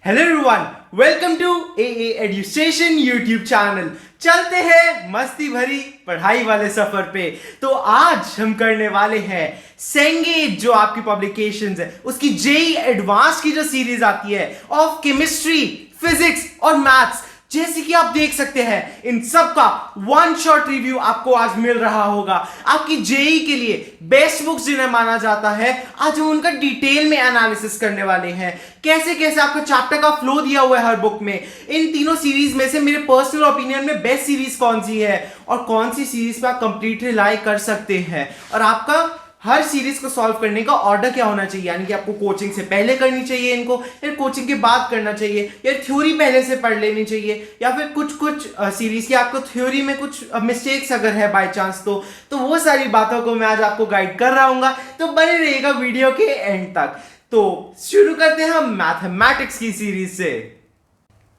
Hello everyone, welcome to a education YouTube channel. चलते हैं मस्ती भरी पढ़ाई वाले सफर पे। तो आज हम करने वाले हैं सेंगेज, जो आपकी पब्लिकेशंस है उसकी जेई एडवांस की जो सीरीज आती है ऑफ केमिस्ट्री, फिजिक्स और मैथ्स। जैसे कि आप देख सकते हैं इन सब का वन शॉट रिव्यू आपको आज मिल रहा होगा। आपकी जेई के लिए बेस्ट बुक्स जिन्हें माना जाता है, आज हम उनका डिटेल में एनालिसिस करने वाले हैं। कैसे कैसे आपको चैप्टर का फ्लो दिया हुआ है हर बुक में। इन तीनों सीरीज में से मेरे पर्सनल ओपिनियन में बेस्ट सीरीज कौन सी है और कौन सी सीरीज पे आप कंप्लीट रिलाई कर सकते हैं, और आपका हर सीरीज को सॉल्व करने का ऑर्डर क्या होना चाहिए। यानी कि आपको कोचिंग से पहले करनी चाहिए इनको, फिर कोचिंग के बाद करना चाहिए, या थ्योरी पहले से पढ़ लेनी चाहिए, या फिर कुछ सीरीज की आपको थ्योरी में कुछ मिस्टेक्स अगर है बाय चांस तो वो सारी बातों को मैं आज आपको गाइड कर रहा हूँ। तो बने रहिएगा वीडियो के एंड तक। तो शुरू करते हैं हम मैथमेटिक्स की सीरीज से।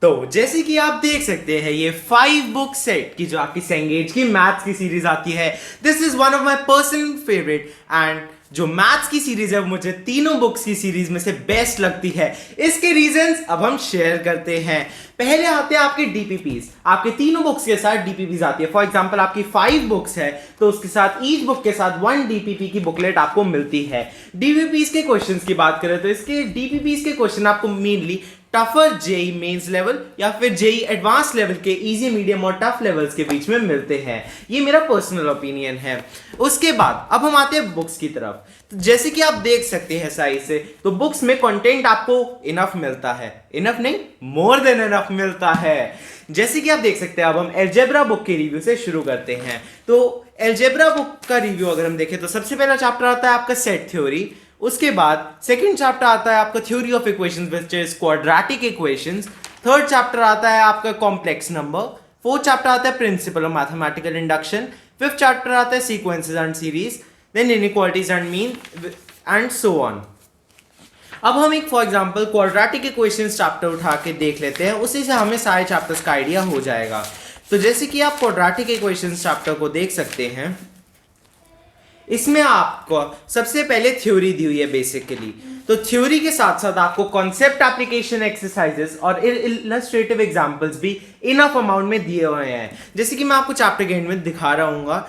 तो जैसे कि आप देख सकते हैं ये 5 बुक सेट की जो आपकी सेंगेज की मैथ्स की सीरीज आती है, this is one of my personal favourite. And जो मैथ्स की सीरीज है मुझे तीनों बुक्स की सीरीज में से बेस्ट लगती है। इसके रीजंस अब हम शेयर करते हैं। पहले आते हैं आपके डीपीपीज। आपके तीनों बुक्स के साथ डीपीपीज आती है। फॉर एग्जांपल आपकी 5 बुक्स है तो उसके साथ ईच बुक के साथ 1 डीपीपी की बुकलेट आपको मिलती है। डीपीपीज के क्वेश्चंस की बात करें तो इसके डीपीपीज के क्वेश्चन आपको mainly tougher JEE Mains level या फिर जेई एडवांस लेवल के इजी, मीडियम और टफ लेवल्स के बीच में मिलते हैं। ये मेरा पर्सनल ओपिनियन है। उसके बाद अब हम आते हैं बुक्स की तरफ। तो जैसे कि आप देख सकते हैं साइज से, तो बुक्स में कंटेंट आपको इनफ मिलता है। इनफ नहीं, मोर देन इनफ मिलता है। जैसे कि आप देख सकते हैं अब हम अलजेब्रा बुक के रिव्यू से शुरू करते हैं। तो अलजेब्रा बुक का रिव्यू अगर हम देखें तो सबसे पहला चैप्टर आता है आपका सेट थ्योरी। उसके बाद सेकंड चैप्टर आता है आपका theory of equations which is quadratic equations. Third chapter आता है आपका कॉम्प्लेक्स नंबर। फोर्थ चैप्टर आता है principle of mathematical induction. Fifth chapter आता है sequences and series, then inequalities and mean and so on. अब हम एक for example quadratic equations chapter उठा के देख लेते हैं, उसी से हमें सारे चैप्टर्स का आइडिया हो जाएगा। तो जैसे कि आप क्वाड्रेटिक इक्वेशंस चैप्टर को देख सकते हैं, इसमें आपको सबसे पहले थ्योरी दी हुई है बेसिकली। तो थ्योरी के साथ साथ आपको कॉन्सेप्ट एप्लीकेशन एक्सरसाइजेस और इलस्ट्रेटिव एग्जांपल्स भी इनफ अमाउंट में दिए हुए हैं। जैसे कि मैं आपको चैप्टर के एंड में दिखा रहा हूँ,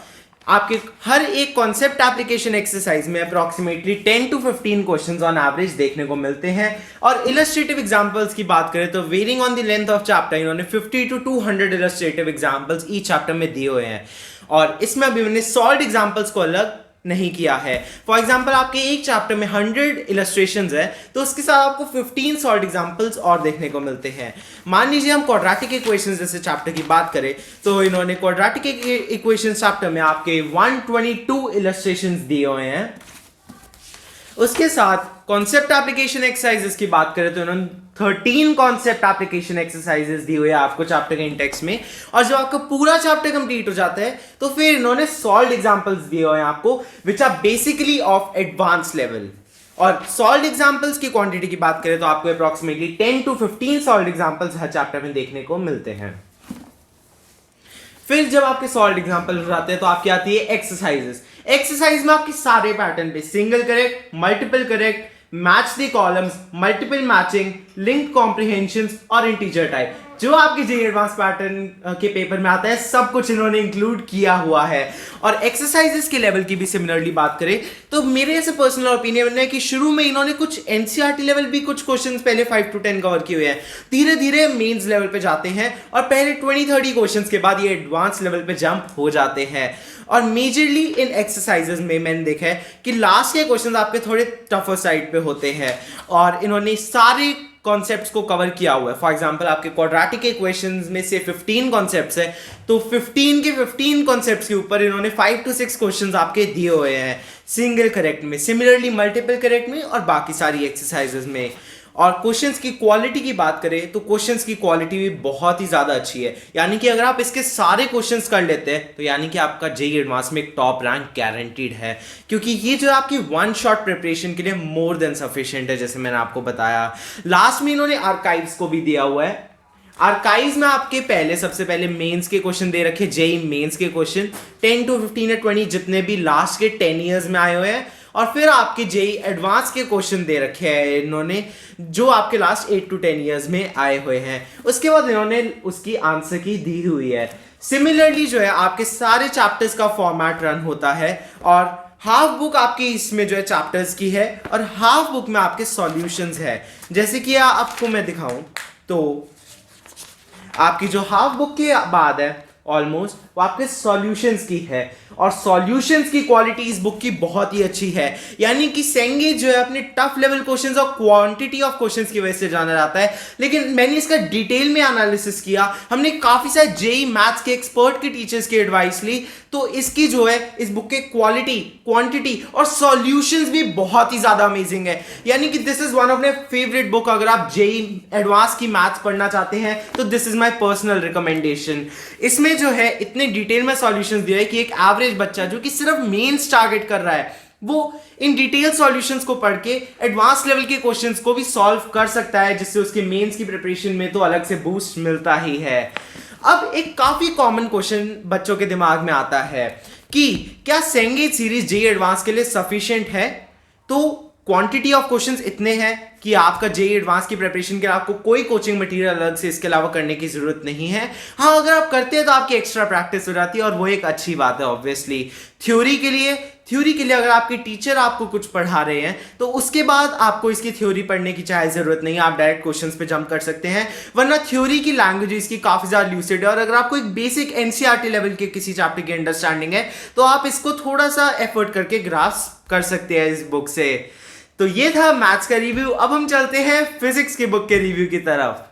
आपके हर एक कॉन्सेप्ट एप्लीकेशन एक्सरसाइज में approximately 10 to 15 questions on average देखने को मिलते हैं। और इलस्ट्रेटिव एग्जांपल्स की बात करें तो varying on the length of chapter इन्होंने 50 to 200 illustrative examples each chapter में दिए हुए हैं। और इसमें अभी मैंने सॉल्व्ड एग्जांपल्स को अलग नहीं किया है। फॉर एग्जाम्पल आपके एक चैप्टर में 100 इलस्ट्रेशंस है तो उसके साथ आपको 15 सॉल्व्ड एग्जांपल्स और देखने को मिलते हैं। मान लीजिए हम क्वाड्रेटिक इक्वेशंस जैसे चैप्टर की बात करें तो इन्होंने क्वाड्रेटिक इक्वेशंस चैप्टर में आपके 122 इलस्ट्रेशंस दिए हुए हैं। उसके साथ कॉन्सेप्ट एप्लीकेशन एक्सरसाइजेस की बात करें तो इन्होंने 13 कॉन्सेप्ट एप्लीकेशन एक्सरसाइजेस दी हुई है आपको चैप्टर के इंटेक्स में। और जब आपका पूरा चैप्टर कंप्लीट हो जाता है तो फिर इन्होंने सॉल्व्ड एग्जांपल्स दिए हुए हैं आपको which are basically of advance level. और सॉल्व्ड एग्जांपल्स की क्वांटिटी की बात करें तो आपको अप्रोक्सीमेटली 10 to 15 सॉल्व्ड एग्जांपल्स हर चैप्टर में देखने को मिलते हैं। फिर जब आपके सॉल्व्ड एग्जांपल हो जाते हैं तो आपकी आती है एक्सरसाइजेस। एक्सरसाइज में आपके सारे पैटर्न पे single correct, multiple correct, match the columns, multiple matching, linked comprehensions और इंटीजर टाइप, जो आपके जेईई एडवांस पैटर्न के पेपर में आता है सब कुछ इन्होंने इंक्लूड किया हुआ है। और एक्सरसाइजेस के लेवल की भी सिमिलरली बात करें तो मेरे ऐसे पर्सनल ओपिनियन है कि शुरू में इन्होंने कुछ एनसीईआरटी लेवल भी कुछ क्वेश्चंस पहले 5 to 10 कवर किए हुए हैं। धीरे धीरे मेंस लेवल पे जाते हैं और पहले 20-30 क्वेश्चंस के बाद ये एडवांस लेवल पे जंप हो जाते हैं। और मेजरली इन एक्सरसाइजेस में मैंने देखा है कि लास्ट के क्वेश्चंस आपके थोड़े टफर साइड पे होते हैं और इन्होंने सारे कॉन्सेप्ट्स को कवर किया हुआ है। फॉर एग्जांपल आपके क्वाड्रेटिक इक्वेशंस में से 15 कॉन्सेप्ट्स है तो 15 के 15 कॉन्सेप्ट्स के ऊपर इन्होंने 5 to 6 क्वेश्चंस आपके दिए हुए हैं सिंगल करेक्ट में, सिमिलरली मल्टीपल करेक्ट में और बाकी सारी एक्सरसाइजेस में। और क्वेश्चंस की क्वालिटी की बात करें तो क्वेश्चंस की क्वालिटी भी बहुत ही ज़्यादा अच्छी है। यानी कि अगर आप इसके सारे क्वेश्चंस कर लेते हैं तो यानी कि आपका जेईई एडवांस में एक टॉप रैंक गारंटीड है, क्योंकि ये जो आपकी वन शॉट प्रिपरेशन के लिए मोर देन सफिशिएंट है। जैसे मैंने आपको बताया, लास्ट में इन्होंने आर्काइव्स को भी दिया हुआ है। आर्काइव्स में आपके पहले सबसे पहले मेंस के क्वेश्चन दे रखे, जेईई मेंस के क्वेश्चन 10 to 15 या 20 जितने भी लास्ट के 10 ईयर्स में आए हुए हैं। और फिर आपके जेई एडवांस के क्वेश्चन दे रखे हैं इन्होंने, जो आपके लास्ट 8 to 10 ईयर्स में आए हुए हैं। उसके बाद इन्होंने उसकी आंसर की दी हुई है। सिमिलरली जो है आपके सारे चैप्टर्स का फॉर्मेट रन होता है, और हाफ बुक आपकी इसमें जो है चैप्टर्स की है और हाफ बुक में आपके सॉल्यूशंस है। जैसे कि आपको मैं दिखाऊं तो आपकी जो हाफ बुक के बाद है ऑलमोस्ट, वो आपके सॉल्यूशंस की है, और सॉल्यूशंस की क्वालिटी इस बुक की बहुत ही अच्छी है। यानी कि सेंगे जो है अपने टफ लेवल क्वेश्चंस और क्वांटिटी ऑफ क्वेश्चंस की वजह से जाना जाता है, लेकिन मैंने इसका डिटेल में एनालिसिस किया, हमने काफी सारे जेई मैथ्स के एक्सपर्ट के टीचर्स की एडवाइस ली, तो इसकी जो है इस बुक के क्वालिटी, क्वांटिटी और सॉल्यूशंस भी बहुत ही ज्यादा अमेजिंग है। यानी कि this is one of my favourite book. अगर आप जेई एडवांस की मैथ्स पढ़ना चाहते हैं तो this is my personal recommendation. इसमें जो है इतने डिटेल में सॉल्यूशंस दिए है कि एक एवरेज बच्चा जो कि सिर्फ मेंस टारगेट कर रहा है, वो इन डिटेल सॉल्यूशंस को पढ़ के एडवांस लेवल के क्वेश्चंस को भी सॉल्व कर सकता है, जिससे उसके मेंस की प्रिपरेशन में तो अलग से बूस्ट मिलता ही है। अब एक काफी कॉमन क्वेश्चन बच्चों के दिमाग में आता है कि क्या सेंगे सीरीज जेई एडवांस के लिए सफिशिएंट है? तो क्वांटिटी ऑफ क्वेश्चंस इतने हैं कि आपका जेई एडवांस की प्रिपरेशन के लिए आपको कोई कोचिंग मटेरियल अलग से इसके अलावा करने की जरूरत नहीं है। हाँ, अगर आप करते हैं तो आपकी एक्स्ट्रा प्रैक्टिस हो जाती है, और वो एक अच्छी बात है ऑब्वियसली। थ्योरी के लिए अगर आपके टीचर आपको कुछ पढ़ा रहे हैं तो उसके बाद आपको इसकी थ्योरी पढ़ने की चाहे जरूरत नहीं है, आप डायरेक्ट क्वेश्चंस पे जंप कर सकते हैं। वरना थ्योरी की लैंग्वेज इसकी काफी ज्यादा ल्यूसिड है, और अगर आपको एक बेसिक एनसीईआरटी लेवल के किसी चैप्टर की अंडरस्टैंडिंग है तो आप इसको थोड़ा सा एफर्ट करके ग्रास्प कर सकते हैं इस बुक से। तो ये था मैथ्स का रिव्यू। अब हम चलते हैं फिजिक्स की बुक के रिव्यू की तरफ।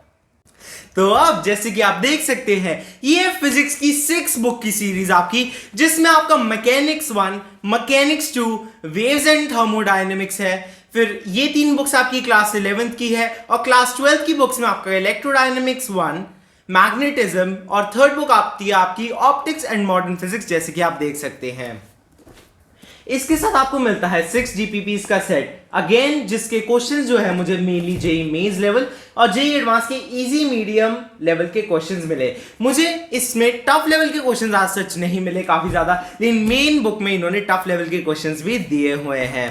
तो अब जैसे कि आप देख सकते हैं, ये फिजिक्स की 6 बुक की सीरीज आपकी, जिसमें आपका mechanics 1, mechanics 2, waves and thermodynamics है। फिर ये 3 बुक्स आपकी क्लास 11th की है, और क्लास 12th की बुक्स में आपका इलेक्ट्रोडायनेमिक्स 1, मैग्नेटिज्म, और थर्ड बुक आती है आपकी ऑप्टिक्स एंड मॉडर्न फिजिक्स, जैसे कि आप देख सकते हैं। इसके साथ आपको मिलता है 6 जीपीपीस का सेट, अगेन जिसके क्वेश्चंस जो है मुझे मेनली जेई मेंस लेवल और जेई एडवांस के इजी मीडियम लेवल के क्वेश्चंस मिले। मुझे इसमें टफ लेवल के क्वेश्चंस आज सच नहीं मिले काफी ज्यादा, लेकिन मेन बुक में इन्होंने टफ लेवल के क्वेश्चंस भी दिए हुए हैं।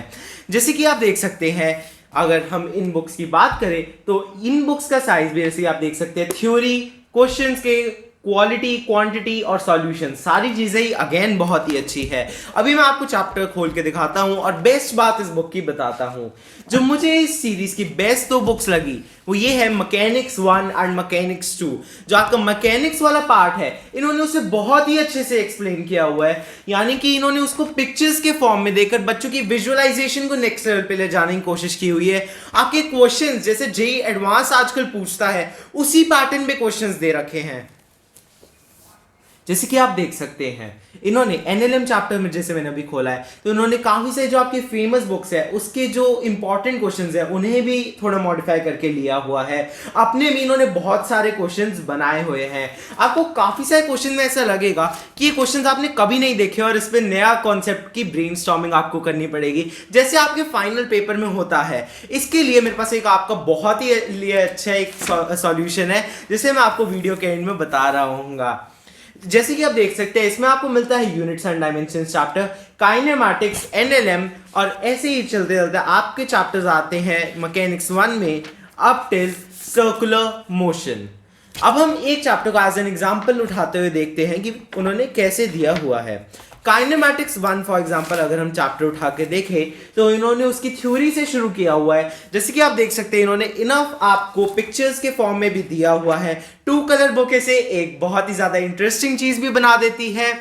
जैसे कि आप देख सकते हैं, अगर हम इन बुक्स की बात करें तो इन बुक्स का साइज भी जैसे आप देख सकते हैं, थ्योरी, क्वेश्चंस के क्वालिटी, क्वांटिटी और सॉल्यूशन, सारी चीजें ही अगेन बहुत ही अच्छी है। अभी मैं आपको चैप्टर खोल के दिखाता हूं और बेस्ट बात इस बुक की बताता हूं। जो मुझे इस सीरीज की बेस्ट 2 बुक्स लगी वो ये है मैकेनिक्स 1 एंड मैकेनिक्स 2। जो आपका मैकेनिक्स वाला पार्ट है, इन्होंने उसे बहुत ही अच्छे से एक्सप्लेन किया हुआ है, यानी कि इन्होंने उसको पिक्चर्स के फॉर्म में देकर बच्चों की विजुअलाइजेशन को नेक्स्ट लेवल पे ले जाने की कोशिश की हुई है। आपके क्वेश्चंस जैसे जेई एडवांस आजकल पूछता है, उसी पैटर्न पे क्वेश्चंस दे रखे हैं। जैसे कि आप देख सकते हैं, इन्होंने एनएलएम चैप्टर में, जैसे मैंने अभी खोला है, तो इन्होंने काफी सारे जो आपके फेमस बुक्स है उसके जो इंपॉर्टेंट क्वेश्चंस है उन्हें भी थोड़ा मॉडिफाई करके लिया हुआ है। अपने भी इन्होंने बहुत सारे क्वेश्चंस बनाए हुए हैं। आपको काफी सारे क्वेश्चन में ऐसा लगेगा कि ये क्वेश्चंस आपने कभी नहीं देखे और इस पे नया कॉन्सेप्ट की ब्रेनस्टॉर्मिंग आपको करनी पड़ेगी, जैसे आपके फाइनल पेपर में होता है। इसके लिए मेरे पास एक आपका बहुत ही लिए अच्छा एक सॉल्यूशन है, जिसे मैं आपको वीडियो के एंड में बता रहा हूँ। जैसे कि आप देख सकते हैं, इसमें आपको मिलता है units and dimensions chapter, kinematics, NLM, और ऐसे ही चलते चलते आपके चैप्टर्स आते हैं मैकेनिक्स 1 में अप टिल सर्कुलर मोशन। अब हम एक चैप्टर को एज एन एग्जांपल उठाते हुए देखते हैं कि उन्होंने कैसे दिया हुआ है। काइनेमैटिक्स 1 फॉर एग्जांपल अगर हम चैप्टर उठा के देखें तो इन्होंने उसकी थ्योरी से शुरू किया हुआ है। जैसे कि आप देख सकते हैं, इन्होंने इनफ आपको पिक्चर्स के फॉर्म में भी दिया हुआ है। 2 कलर बुके से एक बहुत ही ज्यादा इंटरेस्टिंग चीज भी बना देती है,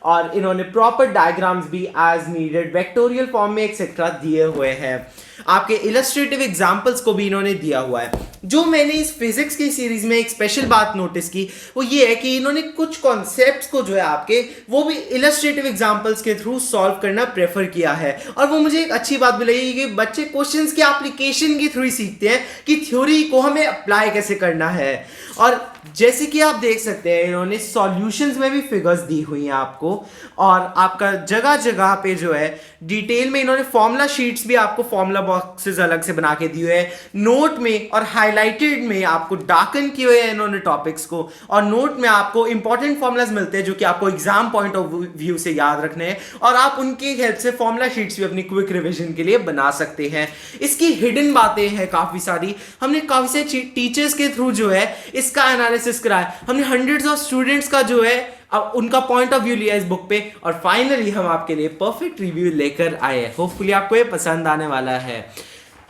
और इन्होंने प्रॉपर डायग्राम्स भी एज नीडेड वेक्टोरियल फॉर्म में एक्सेट्रा दिए हुए हैं। आपके इलस्ट्रेटिव एग्जांपल्स को भी इन्होंने दिया हुआ है। जो मैंने इस फिजिक्स की सीरीज में एक स्पेशल बात नोटिस की वो ये है कि इन्होंने कुछ कॉन्सेप्ट्स को जो है आपके वो भी इलस्ट्रेटिव एग्जांपल्स के थ्रू सॉल्व करना प्रेफर किया है, और वो मुझे एक अच्छी बात भी लगी कि बच्चे क्वेश्चंस की एप्लीकेशन के थ्रू ही सीखते हैं कि थ्योरी को हमें अप्लाई कैसे करना है। और जैसे कि आप देख सकते हैं, इन्होंने सॉल्यूशंस में भी फिगर्स दी हुई हैं आपको, और आपका जगह जगह पे जो है डिटेल में इन्होंने फॉर्मूला शीट्स भी आपको फॉर्मूला बॉक्सेस अलग से बना के दिए हुए हैं। नोट में और हाईलाइटेड में आपको डार्कन किए हुए हैं इन्होंने टॉपिक्स को, और नोट में आपको इंपॉर्टेंट फॉर्मूलाज मिलते हैं जो कि आपको एग्जाम पॉइंट ऑफ व्यू से याद रखने हैं, और आप उनकी हेल्प से फॉर्मूला शीट्स भी अपनी क्विक रिविजन के लिए बना सकते हैं। इसकी हिडन बातें हैं काफ़ी सारी, हमने काफ़ी सारे टीचर्स के थ्रू जो है इसका एनालिसिस कराया, हमने हंड्रेड्स ऑफ स्टूडेंट्स का जो है अब उनका पॉइंट ऑफ व्यू लिया इस बुक पे, और फाइनली हम आपके लिए परफेक्ट रिव्यू लेकर आए हैं। होपफुली आपको ये पसंद आने वाला है।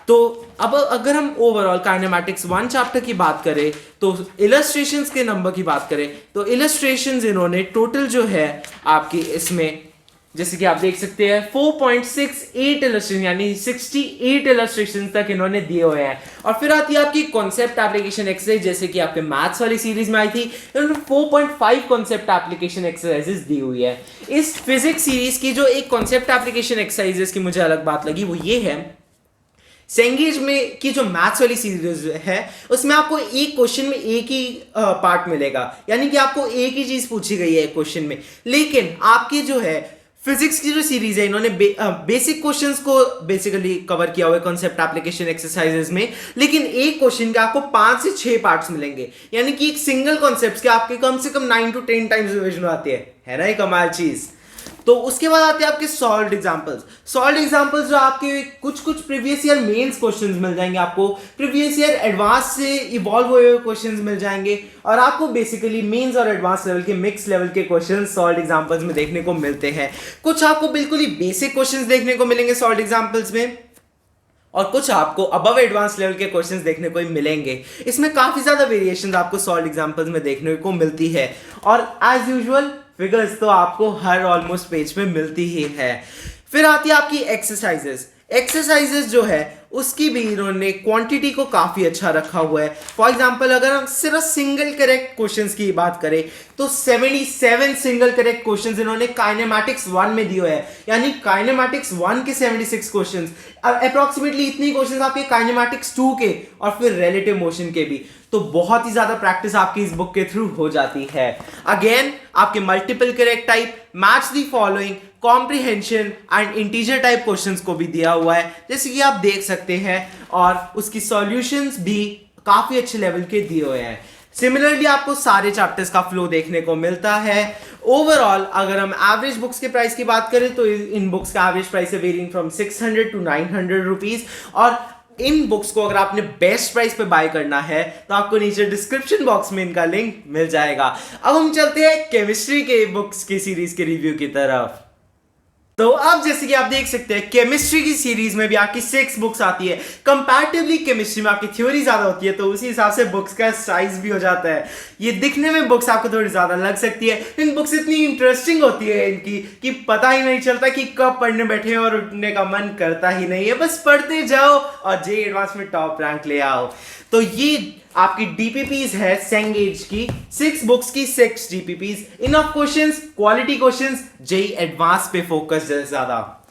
तो अब अगर हम ओवरऑल काइनेमैटिक्स 1 चैप्टर की बात करें, तो इलस्ट्रेशंस के नंबर की बात करें तो इलस्ट्रेशंस इन्होंने टोटल जो है आपकी इसमें, जैसे कि आप देख सकते हैं 4.68 इलस्ट्रेशन यानी 68 इलस्ट्रेशन तक इन्होंने दिए हुए हैं। और फिर आती है आपकी कॉन्सेप्ट एप्लीकेशन एक्सरसाइज, जैसे कि आपके मैथ्स वाली सीरीज में आई थी, इन्होंने 4.5 कॉन्सेप्ट एप्लीकेशन एक्सरसाइजेस दी हुई है। इस फिजिक्स सीरीज की जो एक कॉन्सेप्ट एप्लीकेशन एक्सरसाइजेस की मुझे अलग बात लगी वो ये है, सेंगेज में की जो मैथ्स वाली सीरीज है उसमें आपको एक क्वेश्चन में एक ही पार्ट मिलेगा, यानी कि आपको एक ही चीज पूछी गई है क्वेश्चन में। लेकिन आपकी जो है फिजिक्स की जो सीरीज है इन्होंने बेसिक क्वेश्चंस को बेसिकली कवर किया हुआ है कॉन्सेप्ट एप्लीकेशन एक्सरसाइजेस में, लेकिन एक क्वेश्चन के आपको 5 से 6 पार्ट्स मिलेंगे, यानी कि एक सिंगल कॉन्सेप्ट के आपके कम से कम 9 to 10 टाइम्स रिवीजन आती है ना, ये कमाल चीज। तो उसके बाद आते हैं आपके सॉल्व्ड एग्जांपल्स जो आपके कुछ प्रीवियस ईयर मेंस क्वेश्चंस मिल जाएंगे, आपको प्रीवियस ईयर एडवांस से इवॉल्व हुए हुए क्वेश्चंस मिल जाएंगे, और आपको बेसिकली मेंस और एडवांस लेवल के मिक्स लेवल के क्वेश्चंस सॉल्व्ड एग्जांपल्स में देखने को मिलते हैं। कुछ आपको बिल्कुल ही बेसिक क्वेश्चंस देखने को मिलेंगे सॉल्व्ड एग्जांपल्स में, और कुछ आपको अबव एडवांस लेवल के क्वेश्चंस देखने को मिलेंगे। इसमें काफी ज्यादा वेरिएशंस आपको सॉल्व्ड एग्जांपल्स में देखने को मिलती है, और एज यूजुअल फिगर्स तो आपको हर ऑलमोस्ट पेज पे मिलती ही है। फिर आती है आपकी एक्सरसाइजेस जो है उसकी भी इन्होंने क्वांटिटी को काफी अच्छा रखा हुआ है। फॉर एग्जांपल अगर हम सिर्फ सिंगल करेक्ट क्वेश्चंस की बात करें तो 77 सिंगल करेक्ट क्वेश्चंस इन्होंने काइनेमैटिक्स 1 में दिए है, यानी काइनेमैटिक्स 1 के 76 क्वेश्चंस, अप्रोक्सीमेटली इतनी क्वेश्चंस आपके काइनेमैटिक्स 2 के और फिर रिलेटिव मोशन के भी। तो बहुत ही ज्यादा प्रैक्टिस आपकी इस बुक के थ्रू हो जाती है। अगेन आपके multiple correct type, match the following, comprehension and integer type questions को भी दिया हुआ है, जैसे कि आप देख सकते हैं, और उसकी सॉल्यूशंस भी काफी अच्छे लेवल के दिए हुए हैं। सिमिलरली आपको सारे चैप्टर्स का फ्लो देखने को मिलता है। ओवरऑल अगर हम एवरेज बुक्स के प्राइस की बात करें तो इन बुक्स का एवरेज प्राइस है वेरिंग फ्रॉम 600 to 900 रुपीज, और इन बुक्स को अगर आपने बेस्ट प्राइस पे बाय करना है तो आपको नीचे डिस्क्रिप्शन बॉक्स में इनका लिंक मिल जाएगा। अब हम चलते हैं केमिस्ट्री के बुक्स की सीरीज के रिव्यू की तरफ। तो अब जैसे कि आप देख सकते हैं केमिस्ट्री की सीरीज में भी आपकी 6 बुक्स आती है। कंपैरेटिवली केमिस्ट्री में आपकी थ्योरी ज्यादा होती है, तो उसी हिसाब से बुक्स का साइज भी हो जाता है। ये दिखने में बुक्स आपको थोड़ी ज्यादा लग सकती है, इन बुक्स इतनी इंटरेस्टिंग होती है इनकी कि पता ही नहीं चलता कि कब पढ़ने बैठे और उठने का मन करता ही नहीं है, बस पढ़ते जाओ और जेईई एडवांस में टॉप रैंक ले आओ। तो ये आपकी डीपीपीज है सेंगेज की 6 बुक्स की 6 DPPs, enough questions, quality questions, JEE advance पे फोकस ज्यादा।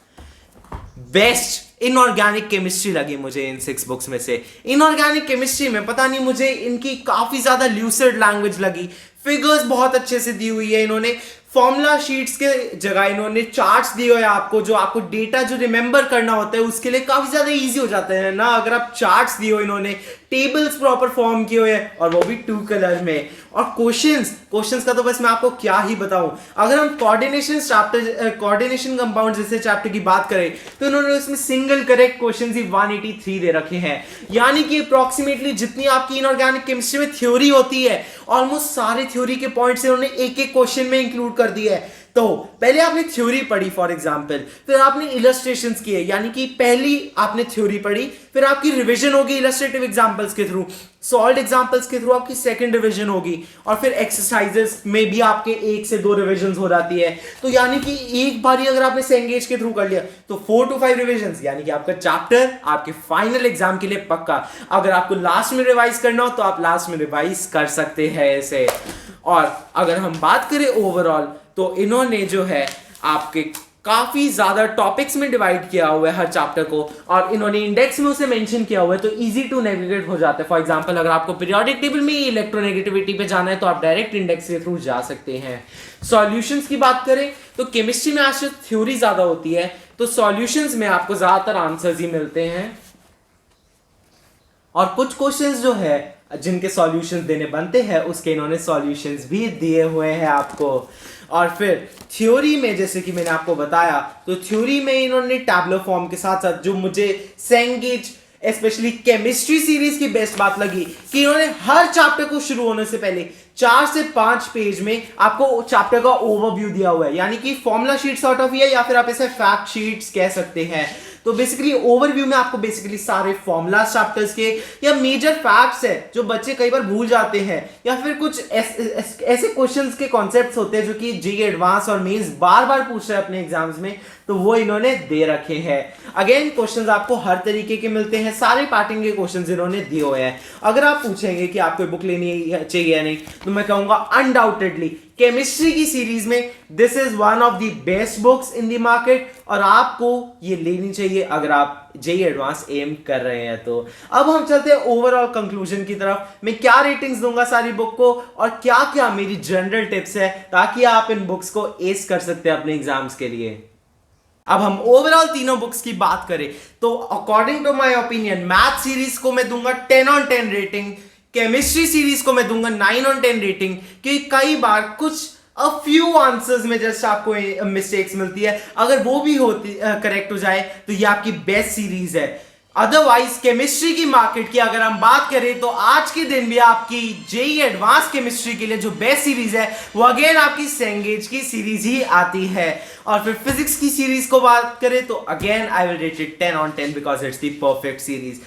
बेस्ट इनऑर्गेनिक केमिस्ट्री लगी मुझे इन 6 बुक्स में से। इनऑर्गेनिक केमिस्ट्री में पता नहीं मुझे इनकी काफी ज्यादा ल्यूसिड लैंग्वेज लगी, फिगर्स बहुत अच्छे से दी हुई है इन्होंने, फॉर्मूला शीट्स के जगह इन्होंने चार्ट्स दिए हुए हैं आपको, जो आपको डेटा जो रिमेंबर करना होता है उसके लिए काफी ज्यादा इजी हो जाता है ना, अगर आप चार्ट्स दिए हो, इन्होंने टेबल्स प्रॉपर फॉर्म किए हुए हैं और वो भी 2 कलर में। और क्वेश्चंस का तो बस मैं आपको क्या ही बताऊं। अगर हम कोऑर्डिनेशन कंपाउंड जैसे चैप्टर की बात करें तो इन्होंने उसमें सिंगल करेक्ट क्वेश्चंस ही 183 दे रखे हैं, यानी कि अप्रोक्सीमेटली जितनी आपकी इनऑर्गेनिक केमिस्ट्री में थ्योरी होती है ऑलमोस्ट सारे थ्योरी के पॉइंट्स इन्होंने एक एक क्वेश्चन में इंक्लूड कर दिया है। तो पहले आपने थ्योरी पढ़ी फॉर एग्जांपल, फिर आपने इलस्ट्रेशंस किए, यानी कि पहली आपने थ्योरी पढ़ी, फिर आपकी रिवीजन होगी इलस्ट्रेटिव एग्जांपल्स के थ्रू, सॉल्व्ड एग्जांपल्स के थ्रू आपकी सेकंड रिवीजन होगी, और फिर एक्सरसाइजेस में भी आपके 1 से 2 रिवीजन हो जाती है। तो यानी कि एक बार अगर आपने सेंगेज के थ्रू कर लिया तो 4 to 5 रिवीजन, यानी कि आपका चैप्टर आपके फाइनल एग्जाम के लिए पक्का। अगर आपको लास्ट में रिवाइज करना हो तो आप लास्ट में रिवाइज कर सकते हैं इसे। और अगर हम बात करें ओवरऑल तो इन्होंने जो है आपके काफी ज्यादा टॉपिक्स में डिवाइड किया हुआ है हर चैप्टर को, और इन्होंने इंडेक्स में उसे मेंशन किया हुआ है, तो इजी टू नेविगेट हो जाता है। फॉर एग्जांपल अगर आपको पीरियोडिक टेबल में इलेक्ट्रोनेगेटिविटी पे जाना है तो आप डायरेक्ट इंडेक्स के थ्रू जा सकते हैं। सॉल्यूशंस की बात करें तो केमिस्ट्री में आज थ्योरी ज्यादा होती है, तो सॉल्यूशंस में आपको ज्यादातर आंसर्स ही मिलते हैं, और कुछ क्वेश्चंस जो है जिनके सॉल्यूशंस देने बनते हैं उसके इन्होंने सॉल्यूशंस भी दिए हुए हैं आपको। और फिर थ्योरी में जैसे कि मैंने आपको बताया, तो थ्योरी में इन्होंने टैबलो फॉर्म के साथ साथ, जो मुझे सेंगेज स्पेशली केमिस्ट्री सीरीज की बेस्ट बात लगी कि इन्होंने हर चैप्टर को शुरू होने से पहले 4 से 5 पेज में आपको चैप्टर का ओवरव्यू दिया हुआ है, यानी कि फॉर्मूला शीट सॉर्ट ऑफ है, या फिर आप इसे फैक्ट शीट्स कह सकते हैं। तो बेसिकली ओवरव्यू में आपको बेसिकली सारे फॉर्मूला चैप्टर्स के या मेजर फैक्ट्स है जो बच्चे कई बार भूल जाते हैं, या फिर कुछ ऐसे क्वेश्चंस के कॉन्सेप्ट्स होते हैं जो कि जेईई एडवांस और मेंस बार बार पूछ रहे हैं अपने एग्जाम्स में, तो वो इन्होंने दे रखे हैं। अगेन क्वेश्चंस आपको हर तरीके के मिलते हैं, सारे पैटर्न के क्वेश्चंस इन्होंने दिए हुए हैं। अगर आप पूछेंगे कि आपको बुक लेनी चाहिए या नहीं, तो मैं कहूंगा अनडाउटेडली केमिस्ट्री की सीरीज में this is one of the best books in the market, और आपको ये लेनी चाहिए अगर आप जेईई एडवांस एम कर रहे हैं तो। अब हम चलते हैं ओवरऑल कंक्लूजन की तरफ। मैं क्या रेटिंग्स दूंगा सारी बुक को, और क्या क्या मेरी जनरल टिप्स है ताकि आप इन बुक्स को एस कर सकते हैं अपने एग्जाम्स के लिए। अब हम ओवरऑल तीनों बुक्स की बात करें तो according to my opinion math series को मैं दूंगा 10 on 10 रेटिंग, केमिस्ट्री सीरीज को मैं दूंगा 9 on 10 रेटिंग, क्योंकि कई बार कुछ अ फ्यू आंसर्स में जस्ट आपको मिस्टेक्स मिलती है, अगर वो भी होती करेक्ट हो जाए तो ये आपकी बेस्ट सीरीज है। अदरवाइज केमिस्ट्री की मार्केट की अगर हम बात करें तो आज के दिन भी आपकी जेईई एडवांस केमिस्ट्री के लिए जो बेस्ट सीरीज है वो अगेन आपकी सेंगेज की सीरीज ही आती है। और फिर फिजिक्स की सीरीज को बात करें तो again I will rate it 10 on 10 because it's the perfect series.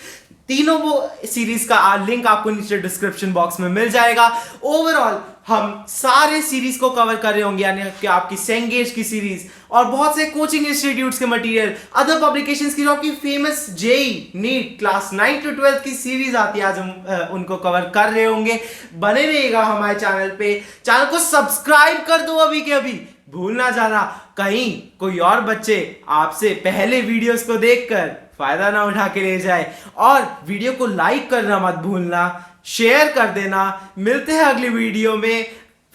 तीनों वो सीरीज का लिंक आपको नीचे डिस्क्रिप्शन बॉक्स में मिल जाएगा। ओवरऑल हम सारे सीरीज को कवर कर रहे होंगे, यानी कि आपकी सेंगेज की सीरीज और बहुत से कोचिंग इंस्टीट्यूट्स के मटेरियल, अदर पब्लिकेशंस की जो आपकी famous JEE NEET class 9 to 12 की सीरीज आती है, आज हम उनको कवर कर रहे होंगे। बने रहिएगा हमारे चैनल पे, चैनल को सब्सक्राइब कर दो अभी के अभी, भूल ना जाना कहीं कोई और बच्चे आपसे पहले वीडियोस को देखकर फायदा ना उठा के ले जाए। और वीडियो को लाइक करना मत भूलना, शेयर कर देना। मिलते हैं अगली वीडियो में,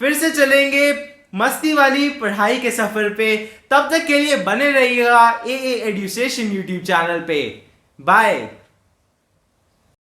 फिर से चलेंगे मस्ती वाली पढ़ाई के सफर पे। तब तक के लिए बने रहिएगा एए एडुसेशन यूट्यूब चैनल पे। बाय।